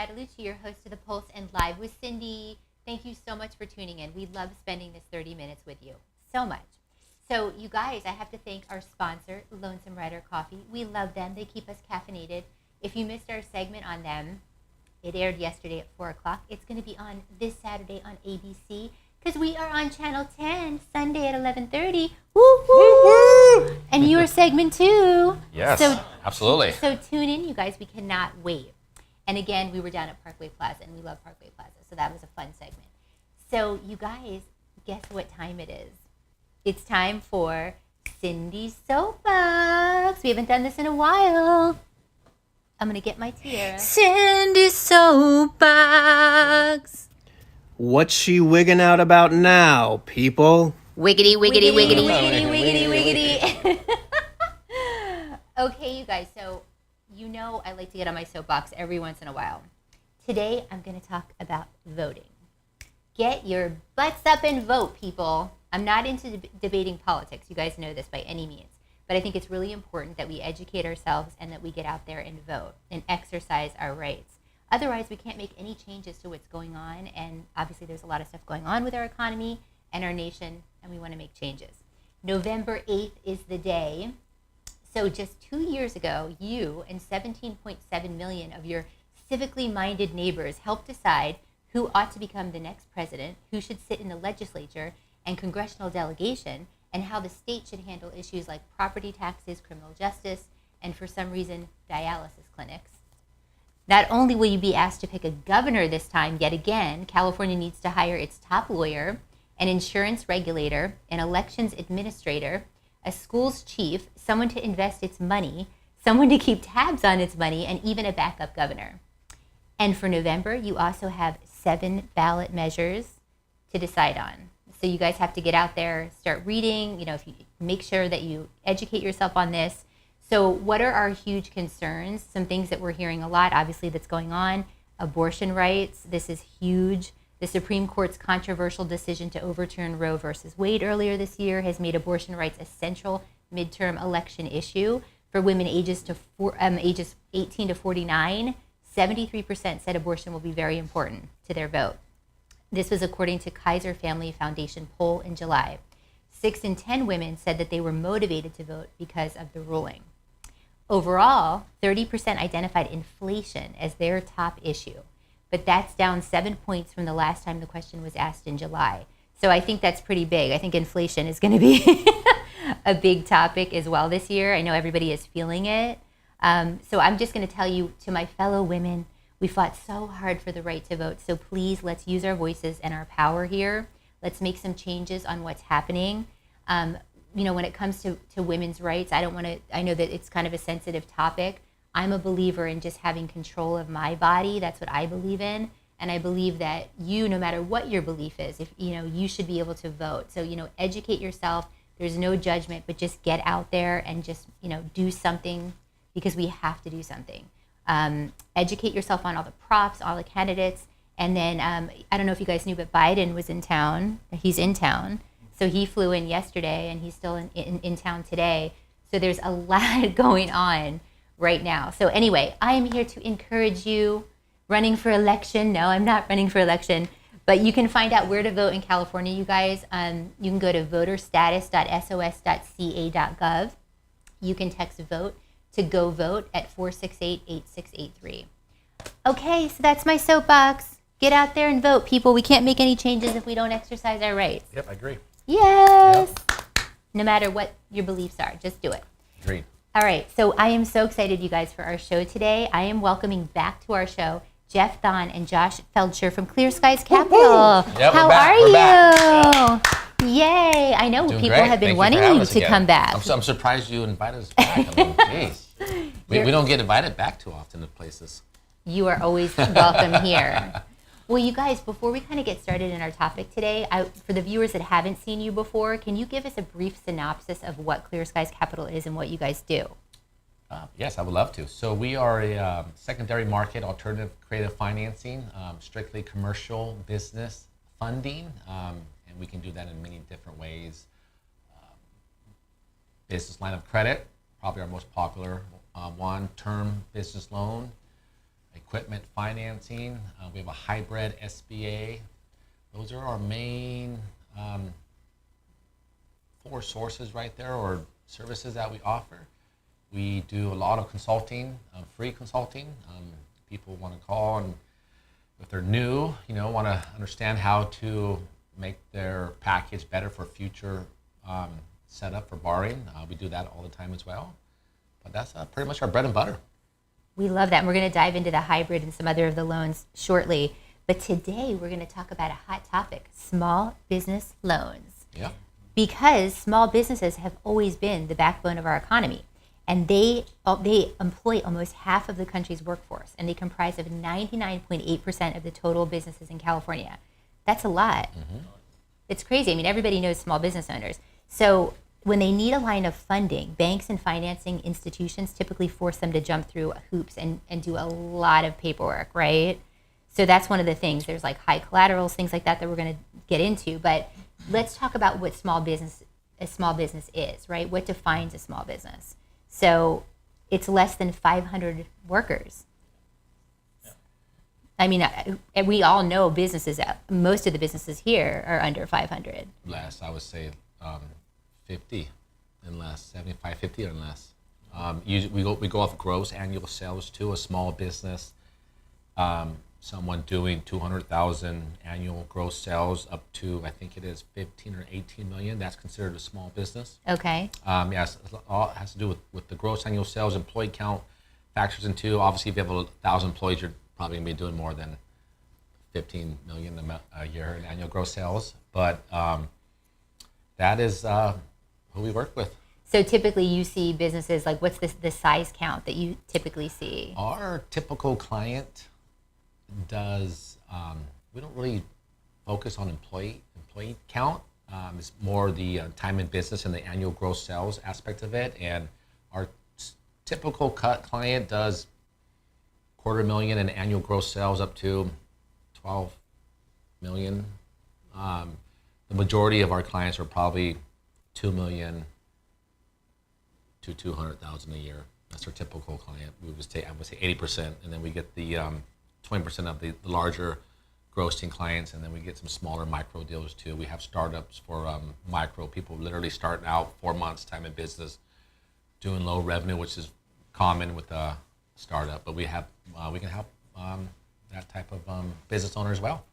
Guadalucci, your host of The Pulse and Live with Cindy. Thank you so much for tuning in. We love spending this 30 minutes with you. So much. So you guys, I have to thank our sponsor, Lonesome Rider Coffee. We love them. They keep us caffeinated. If you missed our segment on them, it aired yesterday at 4 o'clock. It's going to be on this Saturday on ABC because we are on Channel 10, Sunday at 11:30. Woo-hoo! And your segment too. Yes, absolutely. So tune in, you guys. We cannot wait. And again, we were down at Parkway Plaza, and we love Parkway Plaza. So that was a fun segment. So you guys, guess what time it is? It's time for Cindy's Soapbox. We haven't done this in a while. I'm going to get my tiara. Cindy's Soapbox. What's she wigging out about now, people? Wiggity, wiggity, wiggity, wiggity, wiggity, wiggity. Okay, you guys, so you know I like to get on my soapbox every once in a while. Today, I'm going to talk about voting. Get your butts up and vote, people. I'm not into debating politics. You guys know this by any means. But I think it's really important that we educate ourselves and that we get out there and vote and exercise our rights. Otherwise, we can't make any changes to what's going on. And obviously, there's a lot of stuff going on with our economy and our nation, and we want to make changes. November 8th is the day. So just 2 years ago, you and 17.7 million of your civically minded neighbors helped decide who ought to become the next president, who should sit in the legislature and congressional delegation, and how the state should handle issues like property taxes, criminal justice, and for some reason, dialysis clinics. Not only will you be asked to pick a governor this time, yet again, California needs to hire its top lawyer, an insurance regulator, an elections administrator, a school's chief, someone to invest its money, someone to keep tabs on its money, and even a backup governor. And for November, you also have 7 ballot measures to decide on. So you guys have to get out there, start reading, if you make sure that you educate yourself on this. So what are our huge concerns? Some things that we're hearing a lot, obviously, that's going on. Abortion rights, this is huge. The Supreme Court's controversial decision to overturn Roe versus Wade earlier this year has made abortion rights a central midterm election issue. For women ages 18 to 49, 73% said abortion will be very important to their vote. This was according to Kaiser Family Foundation poll in July. 6 in 10 women said that they were motivated to vote because of the ruling. Overall, 30% identified inflation as their top issue, but that's down 7 points from the last time the question was asked in July. So I think that's pretty big. I think inflation is going to be a big topic as well this year. I know everybody is feeling it. So I'm just going to tell you, to my fellow women, we fought so hard for the right to vote. So please, let's use our voices and our power here. Let's make some changes on what's happening. When it comes to women's rights, I know that it's kind of a sensitive topic. I'm a believer in just having control of my body. That's what I believe in. And I believe that no matter what your belief is, if you should be able to vote. So, educate yourself. There's no judgment, but just get out there and just, do something, because we have to do something. Educate yourself on all the props, all the candidates. And then, I don't know if you guys knew, but Biden was in town. He's in town. So he flew in yesterday, and he's still in town today. So there's a lot going on right now. So anyway, I am here to encourage you. Running for election? No, I'm not running for election. But you can find out where to vote in California, you guys. You can go to voterstatus.sos.ca.gov. You can text VOTE to go vote at 468-8683. Okay, so that's my soapbox. Get out there and vote, people. We can't make any changes if we don't exercise our rights. Yep, I agree. Yes. Yep. No matter what your beliefs are, just do it. Agreed. All right, so I am so excited, you guys, for our show today. I am welcoming back to our show Jeff Thon and Josh Feldscher from Clear Skies Capital. Yep, How are we're you? back. Yay. I know Doing people great. have been Thank wanting for having you us to again. come back. I'm surprised you invited us back. Jeez. We don't get invited back too often to places. You are always welcome here. Well, you guys, before we kind of get started in our topic today, for the viewers that haven't seen you before, can you give us a brief synopsis of what Clear Skies Capital is and what you guys do? Yes, I would love to. So we are a secondary market alternative creative financing, strictly commercial business funding, and we can do that in many different ways. Business line of credit, probably our most popular one, term business loan, equipment financing. We have a hybrid SBA. Those are our main 4 sources right there, or services that we offer. We do a lot of consulting, free consulting. People want to call, and if they're new, want to understand how to make their package better for future setup for borrowing. We do that all the time as well. But that's pretty much our bread and butter. We love that. And we're going to dive into the hybrid and some other of the loans shortly. But today we're going to talk about a hot topic, small business loans. Yeah. Because small businesses have always been the backbone of our economy. And they employ almost half of the country's workforce, and they comprise of 99.8% of the total businesses in California. That's a lot. Mm-hmm. It's crazy. I mean, everybody knows small business owners. So when they need a line of funding, banks and financing institutions typically force them to jump through hoops and do a lot of paperwork, right? So that's one of the things. There's like high collaterals, things like that we're going to get into. But let's talk about what a small business is, right? What defines a small business? So it's less than 500 workers. Yeah. I mean, we all know businesses, most of the businesses here are under 500. Less, I would say 50 and less, 75, 50 or less. Usually we go off gross annual sales too. A small business, someone doing 200,000 annual gross sales up to, I think it is 15 or 18 million. That's considered a small business. Okay. Yes, it all has to do with the gross annual sales. Employee count factors into. Obviously, if you have 1,000 employees, you're probably going to be doing more than 15 million a year in annual gross sales. But that is who we work with. So typically you see businesses, like what's the size count that you typically see? Our typical client does, we don't really focus on employee count. It's more the time in business and the annual gross sales aspect of it. And our typical client does $250,000 in annual gross sales up to 12 million. The majority of our clients are probably 2 million to 200,000 a year. That's our typical client. I would say 80%, and then we get the 20% of the larger grossing clients, and then we get some smaller micro deals too. We have startups for micro people literally starting out 4 months time in business, doing low revenue, which is common with a startup. But we can help that type of business owner as well.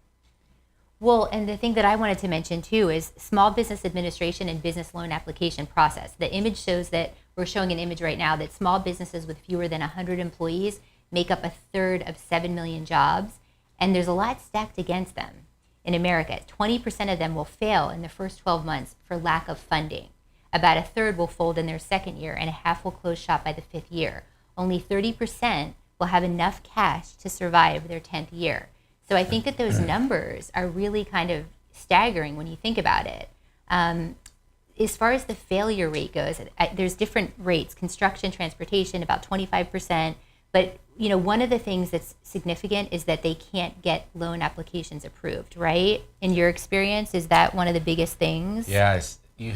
Well, and the thing that I wanted to mention too is small business administration and business loan application process. The image shows that we're showing an image right now that small businesses with fewer than 100 employees make up 1/3 of 7 million jobs, and there's a lot stacked against them. In America, 20% of them will fail in the first 12 months for lack of funding. About 1/3 will fold in their second year, and 1/2 will close shop by the 5th year. Only 30% will have enough cash to survive their 10th year. So I think that those numbers are really kind of staggering when you think about it. As far as the failure rate goes, there's different rates: construction, transportation, about 25%. But one of the things that's significant is that they can't get loan applications approved, right? In your experience, is that one of the biggest things? Yeah, you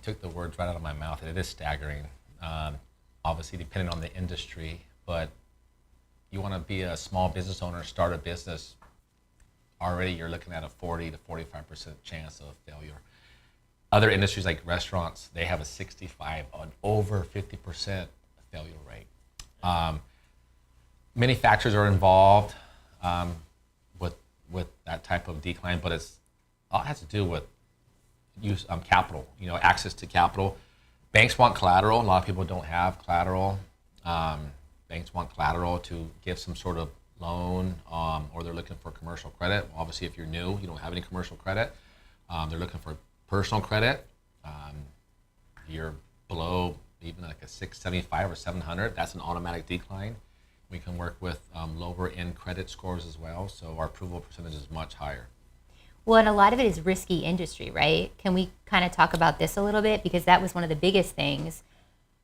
took the words right out of my mouth, and it is staggering. Obviously, depending on the industry, but you want to be a small business owner, start a business, already you're looking at a 40 to 45% chance of failure. Other industries like restaurants, they have a 65 on over 50% failure rate. Many factors are involved with that type of decline, but it all has to do with use capital, access to capital. Banks want collateral. A lot of people don't have collateral. Banks want collateral to give some sort of loan, or they're looking for commercial credit. Obviously, if you're new, you don't have any commercial credit. They're looking for personal credit. You're below even like a 675 or 700, that's an automatic decline. We can work with lower end credit scores as well, so our approval percentage is much higher. Well, and a lot of it is risky industry, right? Can we kind of talk about this a little bit? Because that was one of the biggest things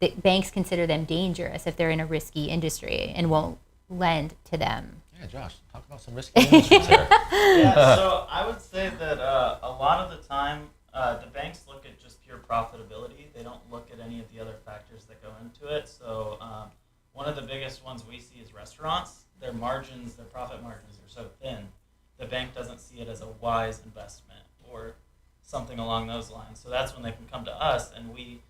that banks consider them dangerous if they're in a risky industry and won't lend to them. Yeah, Josh, talk about some risky industries there. Yeah, so I would say that a lot of the time, the banks look at just pure profitability. They don't look at any of the other factors that go into it. So one one of the biggest ones we see is restaurants. Their margins, their profit margins are so thin, the bank doesn't see it as a wise investment or something along those lines. So that's when they can come to us, and we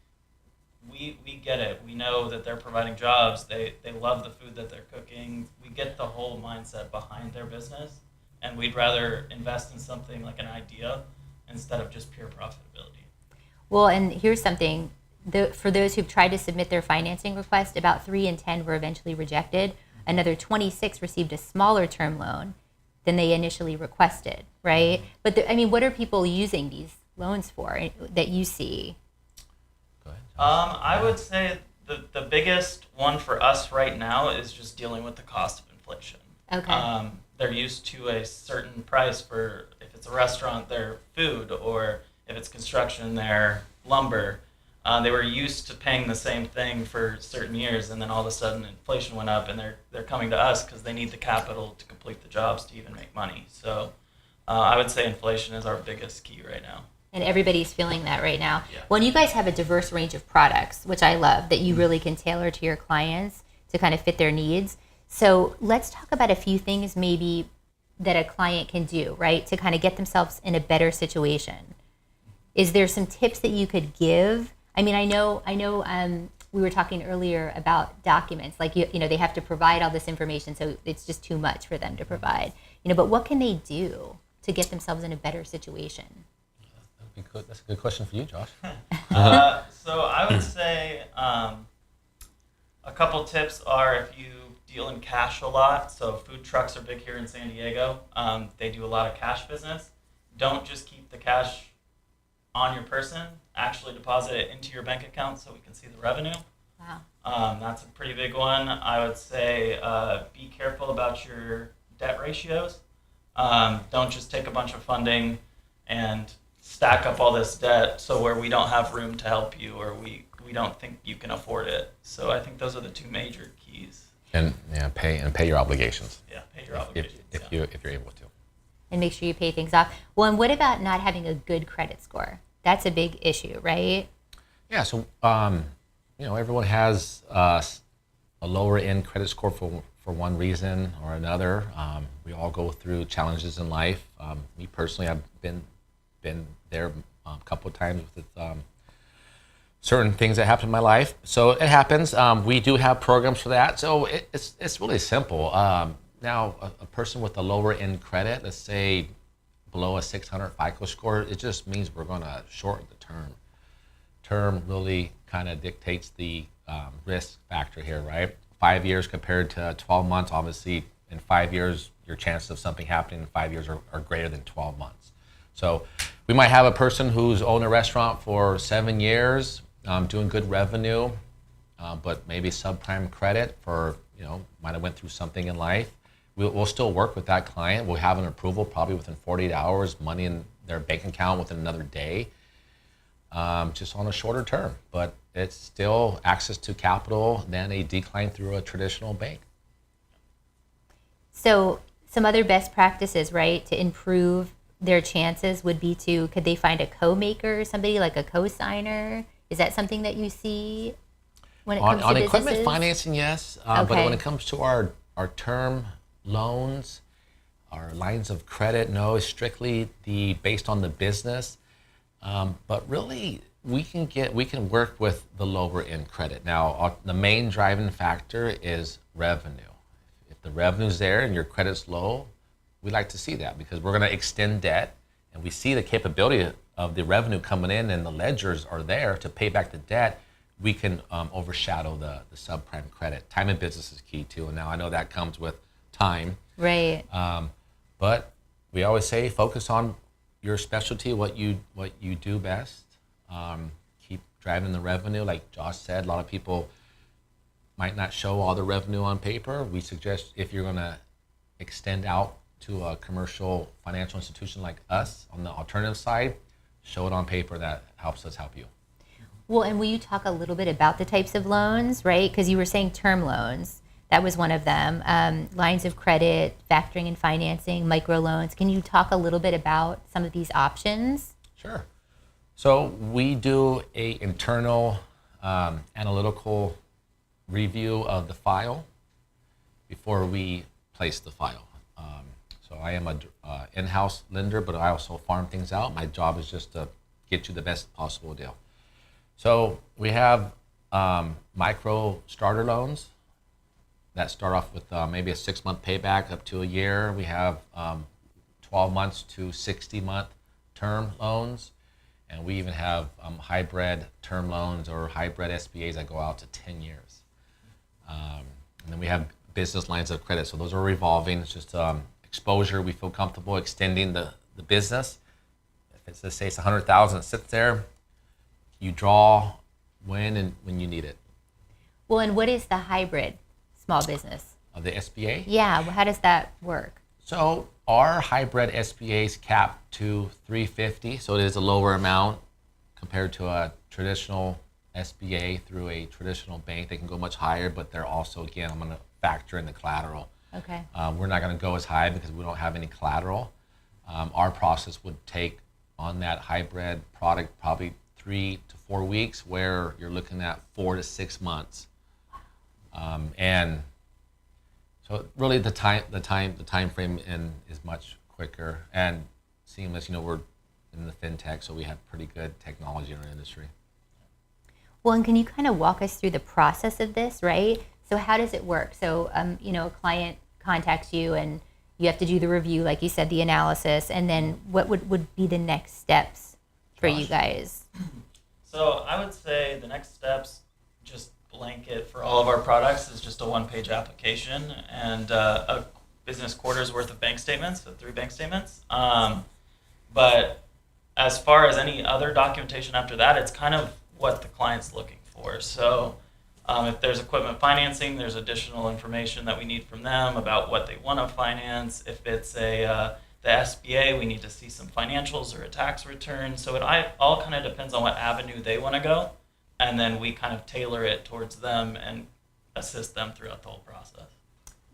get it. We know that they're providing jobs. They love the food that they're cooking. We get the whole mindset behind their business, and we'd rather invest in something like an idea instead of just pure profitability. Well, and here's something. For those who've tried to submit their financing request, about 3 in 10 were eventually rejected. Another 26 received a smaller term loan than they initially requested, right? But what are people using these loans for that you see? Go ahead. I would say the biggest one for us right now is just dealing with the cost of inflation. Okay. They're used to a certain price for, if it's a restaurant, their food, or if it's construction, their lumber. They were used to paying the same thing for certain years, and then all of a sudden inflation went up, and they're coming to us because they need the capital to complete the jobs to even make money. So I would say inflation is our biggest key right now. And everybody's feeling that right now. Yeah. Well, and you guys have a diverse range of products, which I love, that you really can tailor to your clients to kind of fit their needs. So let's talk about a few things maybe that a client can do, right, to kind of get themselves in a better situation. Is there some tips that you could give? I know we were talking earlier about documents, like, they have to provide all this information, so it's just too much for them to provide, but what can they do to get themselves in a better situation? That's a good question for you, Josh. So I would say a couple tips are, if you deal in cash a lot, so food trucks are big here in San Diego, they do a lot of cash business. Don't just keep the cash on your person, actually deposit it into your bank account so we can see the revenue. Wow. That's a pretty big one. I would say be careful about your debt ratios. Don't just take a bunch of funding and stack up all this debt so where we don't have room to help you, or we don't think you can afford it. So I think those are the two major keys. And pay your obligations. Yeah, pay your obligations. If you're able to. And make sure you pay things off. Well, and what about not having a good credit score? That's a big issue, right? Yeah, so everyone has a lower end credit score for one reason or another. We all go through challenges in life. Me personally, I've been there a couple of times with certain things that happen in my life. So it happens. We do have programs for that. So it's really simple. Now, a person with a lower end credit, let's say below a 600 FICO score, it just means we're going to shorten the term. Term really kind of dictates the risk factor here, right? 5 years compared to 12 months, obviously in 5 years, your chances of something happening in 5 years are greater than 12 months. So we might have a person who's owned a restaurant for 7 years, doing good revenue, but maybe subprime credit for, might have went through something in life. We'll still work with that client. We'll have an approval probably within 48 hours, money in their bank account within another day, just on a shorter term. But it's still access to capital than a decline through a traditional bank. So some other best practices, right, to improve their chances would be could they find a co-maker, somebody like a co-signer? Is that something that you see when it comes to on businesses? equipment financing, yes. Okay. But when it comes to our term loans, our lines of credit, no, it's strictly based on the business. But really, we can work with the lower end credit. Now, the main driving factor is revenue. If the revenue's there and your credit's low, we like to see that because we're going to extend debt, and we see the capability of the revenue coming in, and the ledgers are there to pay back the debt. We can overshadow the subprime credit. Time in business is key too, and now I know that comes with time. Right. But we always say focus on your specialty, what you do best. Keep driving the revenue. Like Josh said, a lot of people might not show all the revenue on paper. We suggest if you're going to extend out to a commercial financial institution like us on the alternative side, show it on paper. That helps us help you. Well, and will you talk a little bit about the types of loans, right? Because you were saying term loans. That was one of them. Lines of credit, factoring and financing, microloans. Can you talk a little bit about some of these options? Sure. So we do a internal analytical review of the file before we place the file. So I am a in-house lender, but I also farm things out. My job is just to get you the best possible deal. So we have micro starter loans that start off with maybe a 6-month payback up to a year. We have 12 months to 60-month term loans. And we even have hybrid term loans or hybrid SBAs that go out to 10 years. And then we have business lines of credit. So those are revolving. It's just exposure. We feel comfortable extending the business. If it's, let's say it's 100,000, it sits there. You draw when you need it. Well, and what is the hybrid small business? Of the SBA? Yeah, well, how does that work? So our hybrid SBAs cap to 350, so it is a lower amount compared to a traditional SBA through a traditional bank. They can go much higher, but they're also, again, I'm going to factor in the collateral. Okay. We're not going to go as high because we don't have any collateral. Our process would take on that hybrid product probably 3 to 4 weeks, where you're looking at 4 to 6 months. And so really the time frame is much quicker and seamless. We're in the fintech, so we have pretty good technology in our industry. Well, and can you kind of walk us through the process of this, right? So how does it work? So, a client contacts you and you have to do the review, like you said, the analysis, and then what would be the next steps for you guys? So I would say the next steps, just blanket for all of our products, is just a one-page application and a business quarter's worth of bank statements, so 3 bank statements. But as far as any other documentation after that, it's kind of what the client's looking for. So if there's equipment financing, there's additional information that we need from them about what they want to finance. If it's the SBA, we need to see some financials or a tax return. So it all kind of depends on what avenue they want to go. And then we kind of tailor it towards them and assist them throughout the whole process.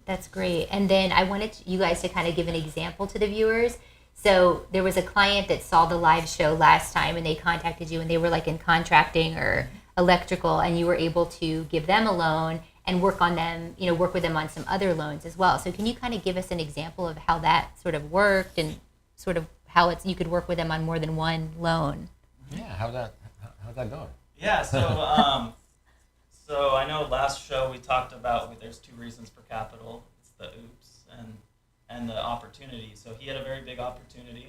That's great. And then I wanted you guys to kind of give an example to the viewers. So there was a client that saw the live show last time and they contacted you and they were like in contracting or electrical, and you were able to give them a loan and work with them on some other loans as well. So can you kind of give us an example of how that sort of worked and sort of how you could work with them on more than one loan? Yeah, how's that going? Yeah, so so I know last show we talked about there's 2 reasons for capital. It's the oops and the opportunity. So he had a very big opportunity.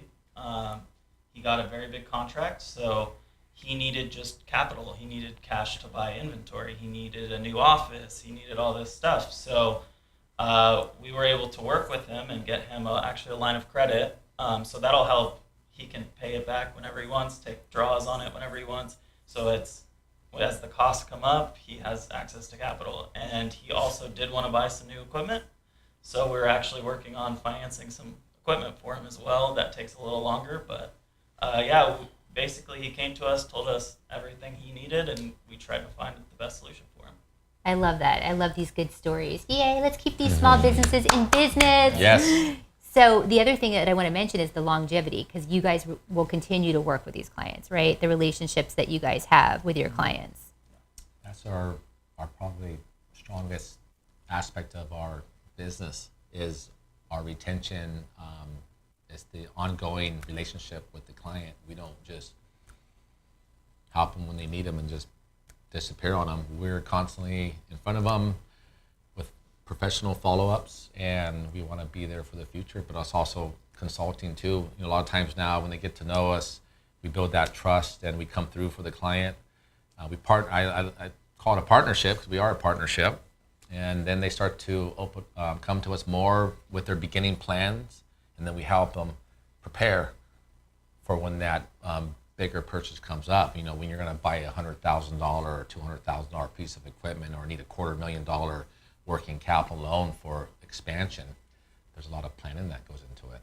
He got a very big contract, so he needed just capital. He needed cash to buy inventory. He needed a new office. He needed all this stuff. So we were able to work with him and get him actually a line of credit. So that'll help. He can pay it back whenever he wants, take draws on it whenever he wants. So as the costs come up, he has access to capital. And he also did want to buy some new equipment. So we're actually working on financing some equipment for him as well. That takes a little longer. But basically he came to us, told us everything he needed, and we tried to find the best solution for him. I love that. I love these good stories. Yay, let's keep these small businesses in business. Yes. So the other thing that I want to mention is the longevity, because you guys will continue to work with these clients, right? The relationships that you guys have with your clients. That's our probably strongest aspect of our business is our retention. It's the ongoing relationship with the client. We don't just help them when they need them and just disappear on them. We're constantly in front of them with professional follow-ups, and we want to be there for the future, but us also consulting too. A lot of times now when they get to know us, we build that trust and we come through for the client. I call it a partnership because we are a partnership. And then they start to come to us more with their beginning plans, and then we help them prepare for when that bigger purchase comes up. When you're going to buy a $100,000 or $200,000 piece of equipment or need a $250,000 working capital loan for expansion, there's a lot of planning that goes into it.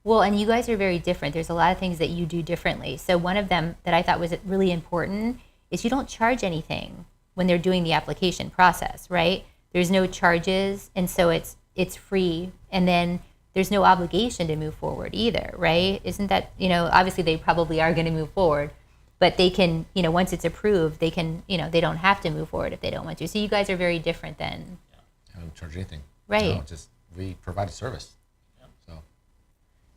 Well, and you guys are very different. There's a lot of things that you do differently. So one of them that I thought was really important is you don't charge anything when they're doing the application process, right? There's no charges, and so it's free, and then there's no obligation to move forward either, right? Isn't that, obviously they probably are going to move forward, but they can, once it's approved, they can, they don't have to move forward if they don't want to. So you guys are very different than. I don't charge anything. Right. No, we provide a service.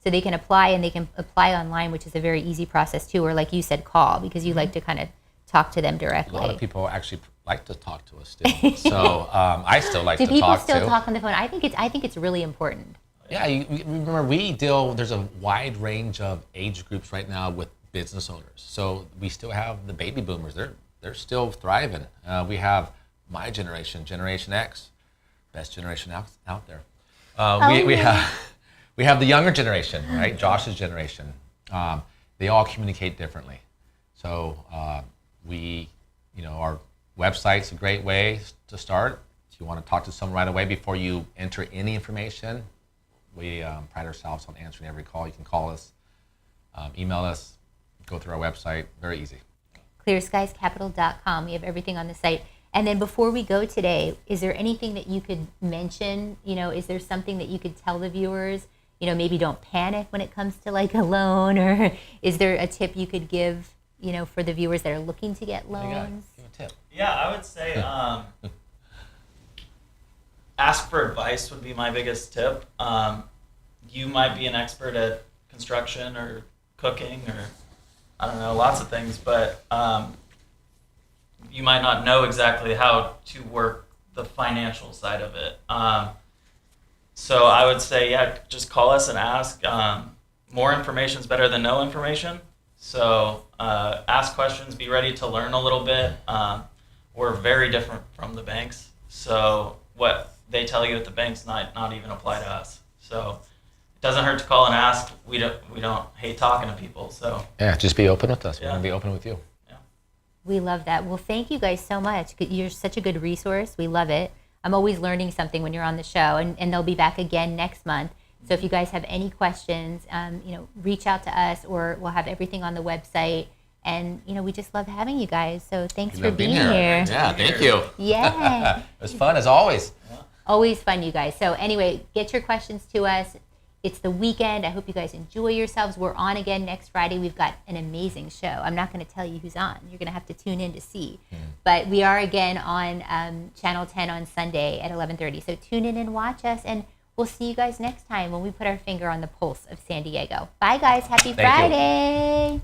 So they can apply, and they can apply online, which is a very easy process too, or like you said, call, because you like to kind of talk to them A directly. lot of people actually like to talk to us still. So I still like to talk to. Do people still talk on the phone? I think it's really important. Yeah, remember there's a wide range of age groups right now with business owners. So we still have the baby boomers. They're still thriving. We have my generation, Generation X, best generation out there. We have the younger generation, right? Josh's generation. They all communicate differently. So our website's a great way to start. If you want to talk to someone right away before you enter any information, we pride ourselves on answering every call. You can call us, email us, go through our website. Very easy. clearskiescapital.com. We have everything on the site. And then before we go today, is there anything that you could mention? Is there something that you could tell the viewers? Maybe don't panic when it comes to like a loan, or is there a tip you could give, for the viewers that are looking to get loans? Give a tip. Yeah, I would say ask for advice would be my biggest tip. You might be an expert at construction or cooking or I don't know, lots of things, but you might not know exactly how to work the financial side of it. So I would say, just call us and ask. More information is better than no information. So ask questions, be ready to learn a little bit. We're very different from the banks. So what they tell you at the banks not even apply to us. So it doesn't hurt to call and ask. We don't hate talking to people. So yeah, just be open with us. Yeah. We're going to be open with you. Yeah. We love that. Well, thank you guys so much. You're such a good resource. We love it. I'm always learning something when you're on the show, and they'll be back again next month. So if you guys have any questions, reach out to us, or we'll have everything on the website. And, we just love having you guys. So thanks for being here. Yeah, thank you. Yeah. It was fun as always. Always fun, you guys. So anyway, get your questions to us. It's the weekend. I hope you guys enjoy yourselves. We're on again next Friday. We've got an amazing show. I'm not going to tell you who's on. You're going to have to tune in to see. But we are again on Channel 10 on Sunday at 11:30. So tune in and watch us. And we'll see you guys next time when we put our finger on the pulse of San Diego. Bye, guys. Happy Thank you. Friday.